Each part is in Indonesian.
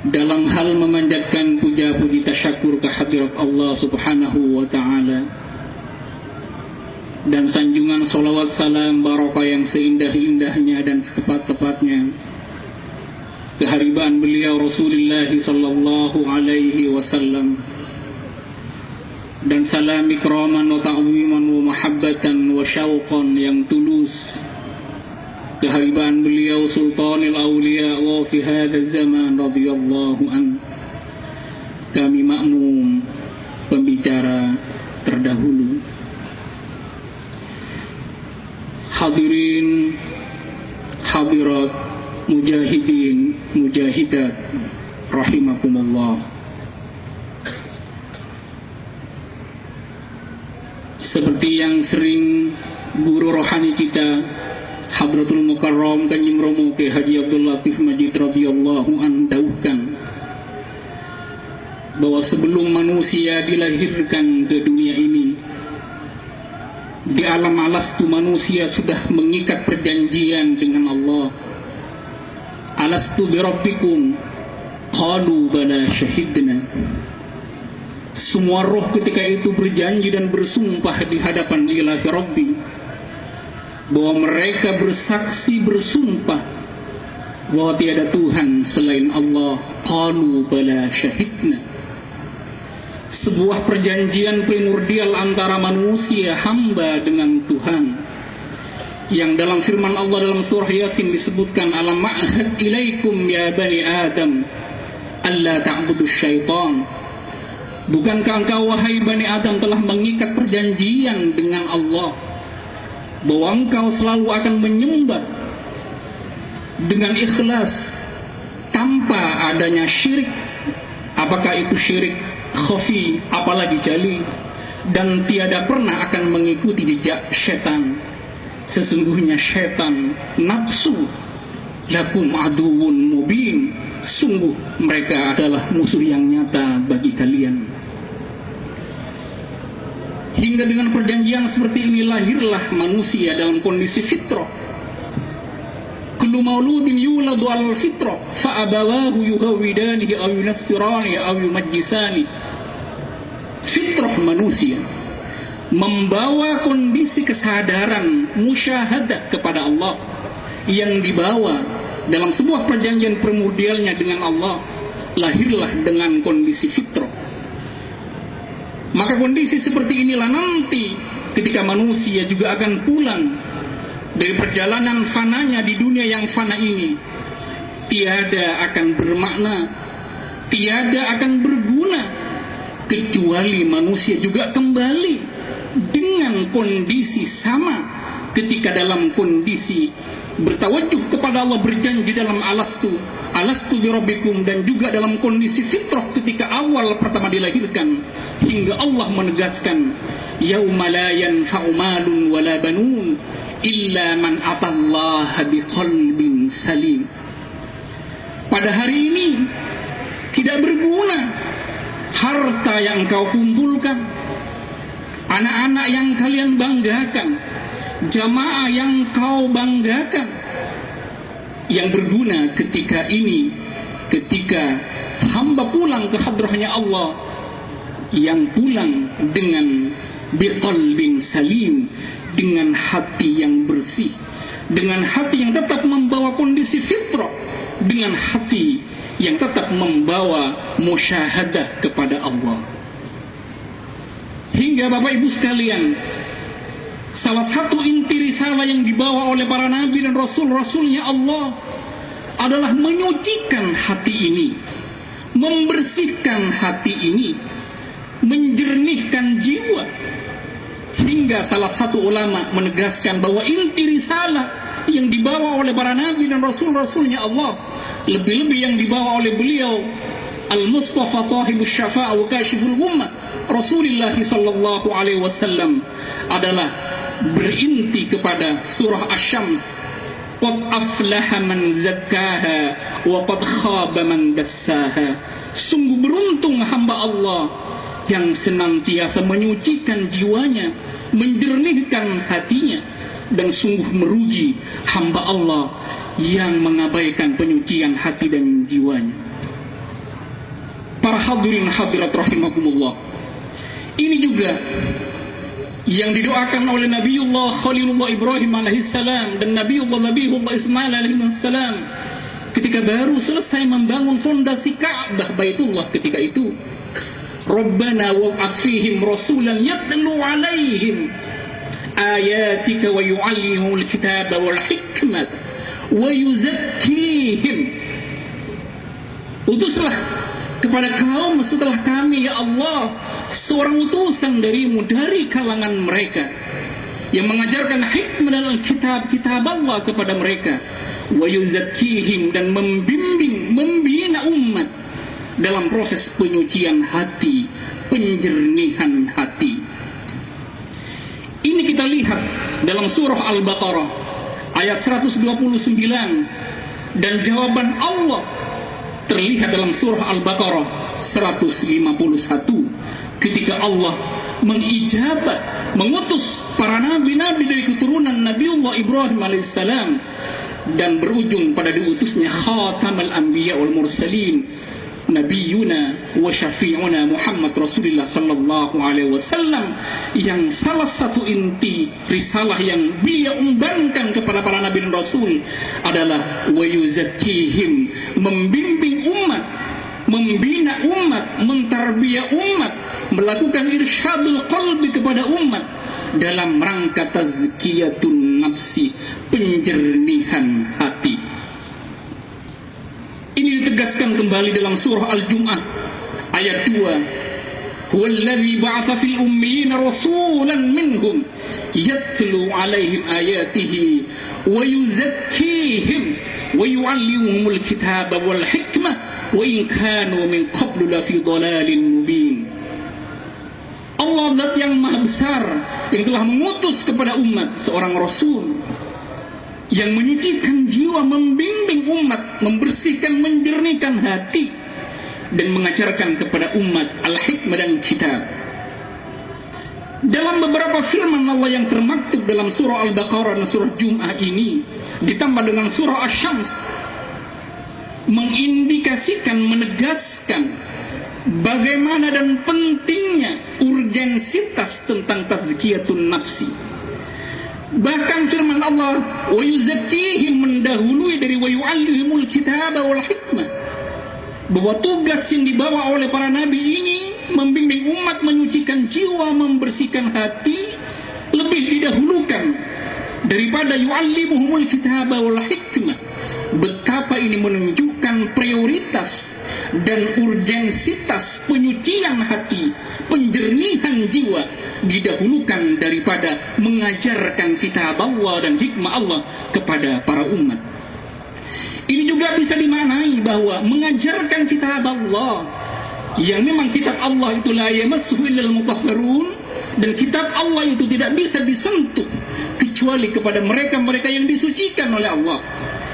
dalam hal memanjatkan puja-puji tasyakur kehadirat Allah Subhanahu wa Ta'ala, dan sanjungan salawat salam barokah yang seindah-indahnya dan setepat-tepatnya keharibaan beliau Rasulullah sallallahu alaihi wasallam, dan salam ikraman wa ta'ziman wa mahabbatan wa syauqan yang tulus keharibaan beliau Sultanul Auliya wa fi hadzal zaman radhiyallahu an. Kami makmum pembicara terdahulu. Hadirin hadirat, mujahidin mujahidat rahimakumullah. Seperti yang sering guru rohani kita Hadratul Mukarram Kanjeng Romo Ki Haji Abdul Latif Majid radhiyallahu anhu dauhkan bahwa sebelum manusia dilahirkan ke dunia ini, di alam alastu manusia sudah mengikat perjanjian dengan Allah. Alastu birabbikum qalu bala syahidna. Semua roh ketika itu berjanji dan bersumpah di hadapan ilahi Rabbi bahwa mereka bersaksi bersumpah bahwa tiada Tuhan selain Allah. Qalu bala syahidna. Sebuah perjanjian primordial antara manusia hamba dengan Tuhan, yang dalam firman Allah dalam surah Yasin disebutkan, alam ma'had ilaikum ya bani Adam alla ta'budu syaitan. Bukankah engkau wahai bani Adam telah mengikat perjanjian dengan Allah bahwa engkau selalu akan menyembah dengan ikhlas tanpa adanya syirik, apakah itu syirik khafi apalagi jali, dan tiada pernah akan mengikuti jejak setan. Sesungguhnya setan nafsu lakum aduun mubin, sungguh mereka adalah musuh yang nyata bagi kalian. Hingga dengan perjanjian seperti ini lahirlah manusia dalam kondisi fitrah. Kullu mauludin yuladu alal fitrah fa abawahu yuhawidanihi aw yunassirani aw yumajjisani. Fitrah manusia membawa kondisi kesadaran musyahadah kepada Allah yang dibawa dalam sebuah perjanjian primordialnya dengan Allah. Lahirlah dengan kondisi fitrah. Maka kondisi seperti inilah nanti ketika manusia juga akan pulang dari perjalanan fananya di dunia yang fana ini, tiada akan bermakna, tiada akan berguna, kecuali manusia juga kembali dengan kondisi sama ketika dalam kondisi bertawajuk kepada Allah, berjanji dalam alastu birabbikum, dan juga dalam kondisi fitrah ketika awal pertama dilahirkan, hingga Allah menegaskan yauma la yanfa'u malun wala banun illa man atallaha biqalbin salim. Pada hari ini tidak berguna harta yang kau kumpulkan, anak-anak yang kalian banggakan, jamaah yang kau banggakan. Yang berguna ketika ini, ketika hamba pulang ke hadrahnya Allah, yang pulang dengan biqalbin salim, dengan hati yang bersih, dengan hati yang tetap membawa kondisi fitrah, dengan hati yang tetap membawa musyahadah kepada Allah. Hingga Bapak Ibu sekalian, salah satu inti risalah yang dibawa oleh para nabi dan rasul-rasulnya Allah adalah menyucikan hati ini, membersihkan hati ini, menjernihkan jiwa. Hingga salah satu ulama menegaskan bahwa inti risalah yang dibawa oleh para nabi dan rasul-rasulnya Allah, lebih-lebih yang dibawa oleh beliau Al-Mustafa sahibus syafa'a wa kashiful ummah Rasulullah sallallahu alaihi wasallam, adalah berinti kepada surah Asy-Syams, qad aflaha man zakkaha wa qad khaba man dassaha. Sungguh beruntung hamba Allah yang senantiasa menyucikan jiwanya, menjernihkan hatinya, dan sungguh merugi hamba Allah yang mengabaikan penyucian hati dan jiwanya. Para hadirin hadirat rahimakumullah, ini juga yang didoakan oleh Nabiullah Khalilullah Ibrahim alaihissalam dan Nabiullah Ismail alaihissalam ketika baru selesai membangun fondasi Ka'bah Baitullah ketika itu. Rabbana wab'ats fihim rasulan yatlu alaihim ayatika wa yu'allimuhumul kitaba wal hikmata wa yuzakkihim. Utuslah kepada kaum setelah kami, ya Allah, seorang utusan darimu dari kalangan mereka yang mengajarkan hikmah dan kitab Allah kepada mereka, wa yuzakkihim, dan membimbing, membina umat dalam proses penyucian hati, penjernihan hati. Ini kita lihat dalam surah Al-Baqarah ayat 129, dan jawaban Allah terlihat dalam surah Al-Baqarah 151 ketika Allah mengutus para nabi-nabi dari keturunan Nabiullah Ibrahim alaihissalam dan berujung pada diutusnya khatamul anbiya wal mursalin nabiyuna wa syafi'una Muhammad Rasulullah sallallahu alaihi wasallam, yang salah satu inti risalah yang beliau umbankan kepada para nabi dan rasul adalah wa yuzakkihim, membimbing umat, membina umat, mentarbiyah umat, melakukan irsyadul qalbi kepada umat dalam rangka tazkiyatun nafsi, penjernihan hati. Ini ditegaskan kembali dalam surah Al-Jum'ah ayat 2. Huwallazi ba'atsa fil ummiyina rasulan minhum yatlu 'alaihim ayatihi wa yuzakkihim wa yu'allimuhumul kitaba wal hikmah wa in kanu min qablu lafi dhalalin mubin. Allah zat yang maha besar yang telah mengutus kepada umat seorang rasul yang menyucikan jiwa, membimbing umat, membersihkan, menjernihkan hati, dan mengajarkan kepada umat al-hikmah dan kitab. Dalam beberapa firman Allah yang termaktub dalam surah Al-Baqarah dan surah Jum'ah ini, ditambah dengan surah Asy-Syams, mengindikasikan, menegaskan bagaimana dan pentingnya urgensitas tentang tazkiyatun nafsi. Bahkan firman Allah wa yuzakkihim mendahului dari wa yu'allimul kitaba wal hikmah, bahwa tugas yang dibawa oleh para nabi ini membimbing umat, menyucikan jiwa, membersihkan hati, lebih didahulukan daripada yu'allimuhumul kitaba wal hikmah. Betapa ini menunjukkan prioritas dan urgensitas penyucian hati, penjernihan jiwa didahulukan daripada mengajarkan kitab Allah dan hikmah Allah kepada para umat. Ini juga bisa dimaknai bahwa mengajarkan kitab Allah, yang memang kitab Allah itu la yamassuhu illal mutahharun, dan kitab Allah itu tidak bisa disentuh kecuali kepada mereka-mereka yang disucikan oleh Allah.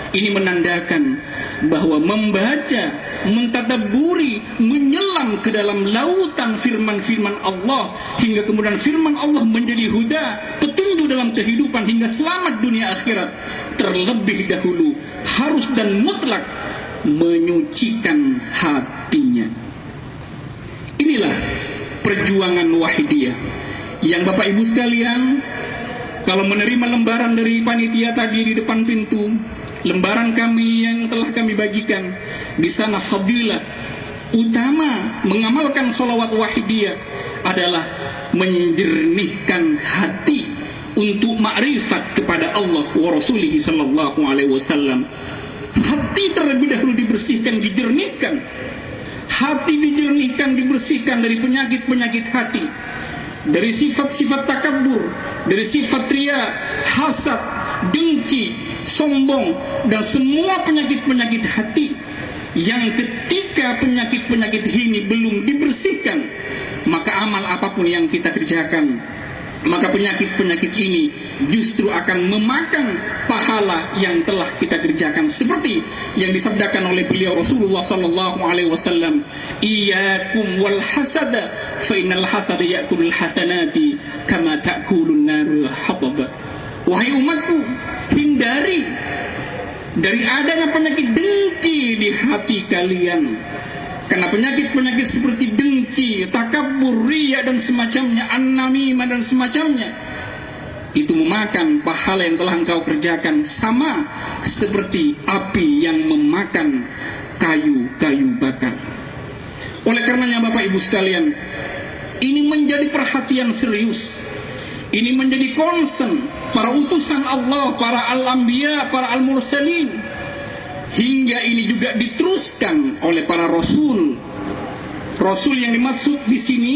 Ini menandakan bahwa membaca, mentadabburi, menyelam ke dalam lautan firman-firman Allah hingga kemudian firman Allah menjadi huda, petunjuk dalam kehidupan hingga selamat dunia akhirat, terlebih dahulu harus dan mutlak menyucikan hatinya. Inilah perjuangan Wahidiyah yang Bapak Ibu sekalian, kalau menerima lembaran dari panitia tadi di depan pintu, lembaran kami yang telah kami bagikan di sana, fadilah utama mengamalkan sholawat Wahidiyah adalah menjernihkan hati untuk makrifat kepada Allah wa Rasulih sallallahu alaihi wasallam. Hati terlebih dahulu dibersihkan, dijernihkan. Hati dijernihkan, dibersihkan dari penyakit-penyakit hati, dari sifat-sifat takabur, dari sifat ria, hasad, dengki, sombong, dan semua penyakit-penyakit hati yang ketika penyakit-penyakit ini belum dibersihkan, maka amal apapun yang kita kerjakan, maka penyakit-penyakit ini justru akan memakan pahala yang telah kita kerjakan, seperti yang disabdakan oleh beliau Rasulullah sallallahu alaihi wasallam, iyyakum wal hasada fa innal hasada ya'kulul hasanati kama ta'kulun narul hatab. Wahai umatku, hindari dari adanya penyakit dengki di hati kalian, Karena penyakit-penyakit seperti dengki, takabur, riya dan semacamnya, an-namimah dan semacamnya, itu memakan pahala yang telah engkau kerjakan, sama seperti api yang memakan kayu-kayu bakar. Oleh karenanya Bapak Ibu sekalian, ini menjadi perhatian serius, ini menjadi concern para utusan Allah, para al-anbiya, para al-mursalin, hingga ini juga diteruskan oleh para rasul. Rasul yang dimaksud di sini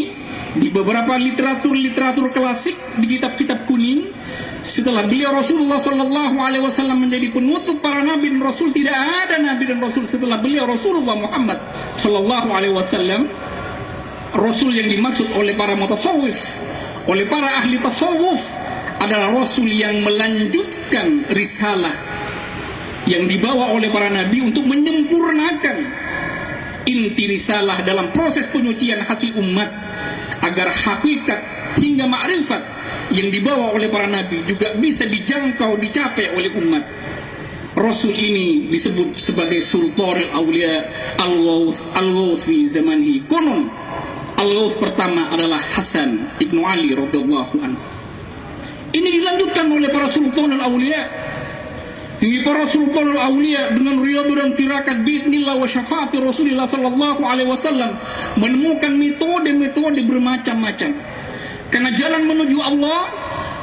di beberapa literatur klasik, di kitab-kitab kuning, setelah beliau Rasulullah Sallallahu Alaihi Wasallam menjadi penutup para nabi dan rasul, tidak ada nabi dan rasul setelah beliau Rasulullah Muhammad Sallallahu Alaihi Wasallam. Rasul yang dimaksud oleh para mutasawwif, oleh para ahli tasawuf, adalah rasul yang melanjutkan risalah yang dibawa oleh para nabi untuk menyempurnakan inti risalah dalam proses penyucian hati umat, agar hakikat hingga ma'rifat yang dibawa oleh para nabi juga bisa dijangkau, dicapai oleh umat. Rasul ini disebut sebagai Sultanul Aulia Al-Ghawth fi zamanihi. Konon Al-Ghawth pertama adalah Hasan Ibnu Ali radhiyallahu anhu. Ini dilanjutkan oleh para Sultanul Aulia. Ini para Sultanul Aulia dengan riyadhah dan tirakat bi'idznillah wa syafaati Rasulullah sallallahu alaihi wasallam menemukan metode-metode bermacam-macam. Karena jalan menuju Allah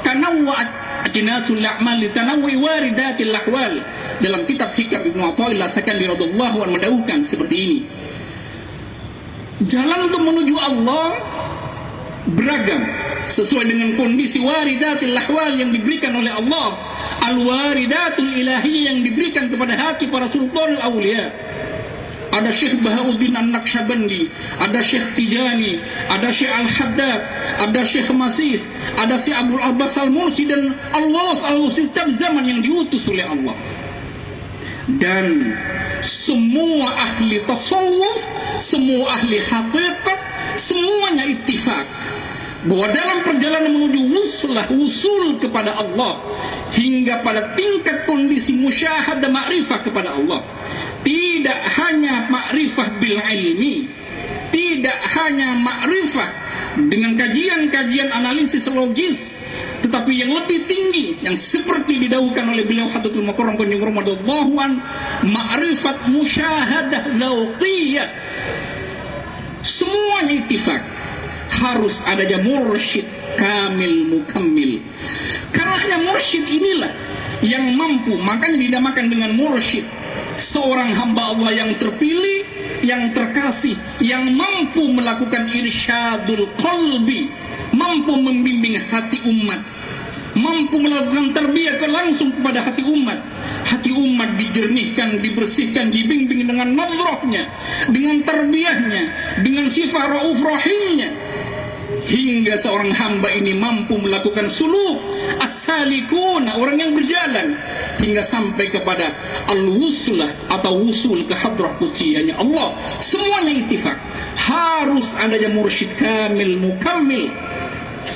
tanawwa'at ajnasul a'mal tanawwi waridatil ahwal. Dalam kitab Hikam Ibnu Athaillah Sakali radhiyallahu anhu mendahulukan seperti ini. Jalan untuk menuju Allah beragam sesuai dengan kondisi waridatil ahwal yang diberikan oleh Allah, al-waridatul ilahiyah yang diberikan kepada hati para sultanul aulia. Ada Syekh Bahauddin An-Naqsyabandi, ada Syekh Tijani, ada Syekh Al-Haddad, ada Syekh Masis, ada Syekh Abdul Abbas Al-Mursi, dan Allah setiap zaman yang diutus oleh Allah. Dan semua ahli tasawuf, semua ahli hakikat, semuanya ittifaq bahwa dalam perjalanan menuju wusul kepada Allah hingga pada tingkat kondisi musyahadah ma'rifah kepada Allah, tidak hanya ma'rifah bil ilmi, tidak hanya ma'rifah dengan kajian-kajian analisis logis, tetapi yang lebih tinggi yang seperti didahulukan oleh beliau Hadratul Mukarram Kanjeng radhiyallahu an, ma'rifat musyahadah lauqiyah. Semuanya ittifaq, harus adanya mursyid kamil mukammil. Karena hanya mursyid inilah yang mampu, makanya dinamakan dengan mursyid, seorang hamba Allah yang terpilih, yang terkasih, yang mampu melakukan irsyadul qalbi, mampu membimbing hati umat, mampu melakukan tarbiyah langsung kepada hati umat. Hati umat dijernihkan, dibersihkan, dibimbing dengan nadhrahnya, dengan tarbiyahnya, dengan sifat rauf rahimnya, hingga seorang hamba ini mampu melakukan suluk as-salikun, orang yang berjalan hingga sampai kepada al-wuslah atau wusul ke hadrah qudsiyahnya Allah. Semuanya ittifaq, harus adanya mursyid kamil mukammil.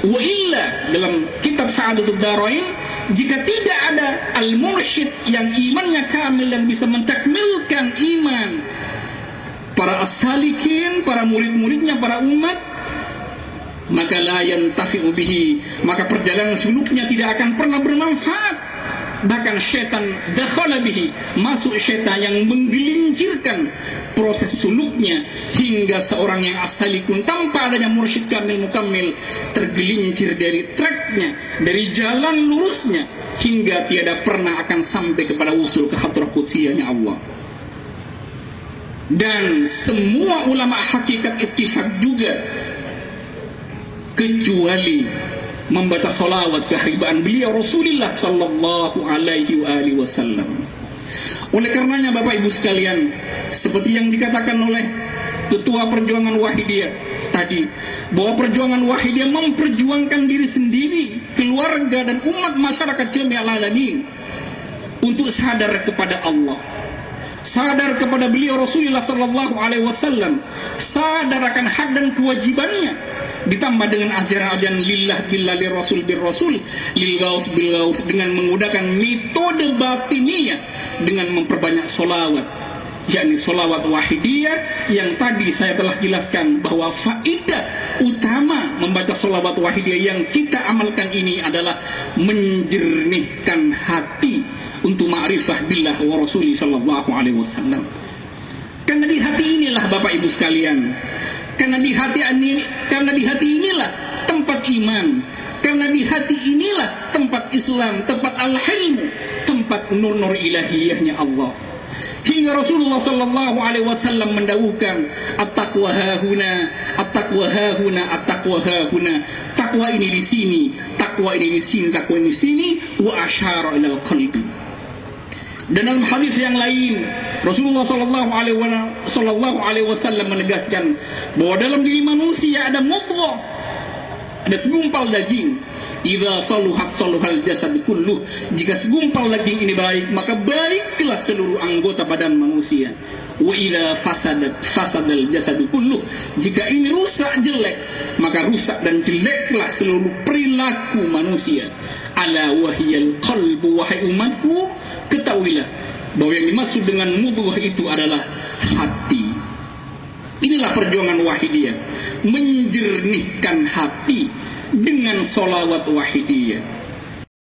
Wa illa, dalam kitab Sa'adatul Darain, jika tidak ada al-mursyid yang imannya kamil dan bisa mentakmilkan iman para as-salikin, para murid-muridnya, para umat, maka la yantafi'u bihi, maka perjalanan suluknya tidak akan pernah bermanfaat. Bahkan syaitan dakhala bihi, masuk syaitan yang menggelincirkan proses suluknya hingga seorang yang asalikun tanpa adanya mursyid kamil mukammil tergelincir dari tracknya, dari jalan lurusnya, hingga tiada pernah akan sampai kepada usul ke hadrah qudsiyahnya Allah. Dan semua ulama hakikat ittifaq juga, kecuali membaca salawat keharibaan beliau Rasulullah sallallahu alaihi wasallam. Oleh karenanya Bapak Ibu sekalian, seperti yang dikatakan oleh Ketua Perjuangan Wahidiyah tadi, bahwa perjuangan Wahidiyah memperjuangkan diri sendiri, keluarga dan umat masyarakat jami'al alamin untuk sadar kepada Allah, sadar kepada beliau Rasulullah sallallahu alaihi wasallam, sadar akan hak dan kewajibannya, ditambah dengan ajaran-ajaran lillah billah lir rasul bir rasul lil ghaus bil ghaus, dengan menggunakan metode batiniyah, dengan memperbanyak solawat, yakni sholawat wahidiyah, yang tadi saya telah jelaskan bahwa faedah utama membaca sholawat wahidiyah yang kita amalkan ini adalah menjernihkan hati untuk ma'rifah billah wa rasuli sallallahu alaihi wasallam. Karena di hati inilah Bapak Ibu sekalian, karena di hati inilah tempat iman, karena di hati inilah tempat Islam, tempat al-hilmu, tempat nur-nur ilahiyahnya Allah. Hingga Rasulullah sallallahu alaihi wasallam mendawuhkan, at-taqwa hahuna, at-taqwa hahuna, at-taqwa hahuna. Takwa ini di sini, takwa ini di sini, takwa ini di sini, wa asyara ilal qalbi. Dan dalam hadis yang lain, Rasulullah sallallahu alaihi wasallam menegaskan bahwa dalam diri manusia ada mudghah, ada segumpal daging. Idza saluhat saluhal jasad kulluh. Jika segumpal daging ini baik, maka baiklah seluruh anggota badan manusia. Wa idza fasadal jasad kulluh. Jika ini rusak jelek, maka rusak dan jeleklah seluruh perilaku manusia. Ala wahyal qalbu, wahai umatku, ketahuilah bahwa yang dimaksud dengan mudghah itu adalah hati. Inilah perjuangan wahidiyah, menjernihkan hati dengan sholawat wahidiyah.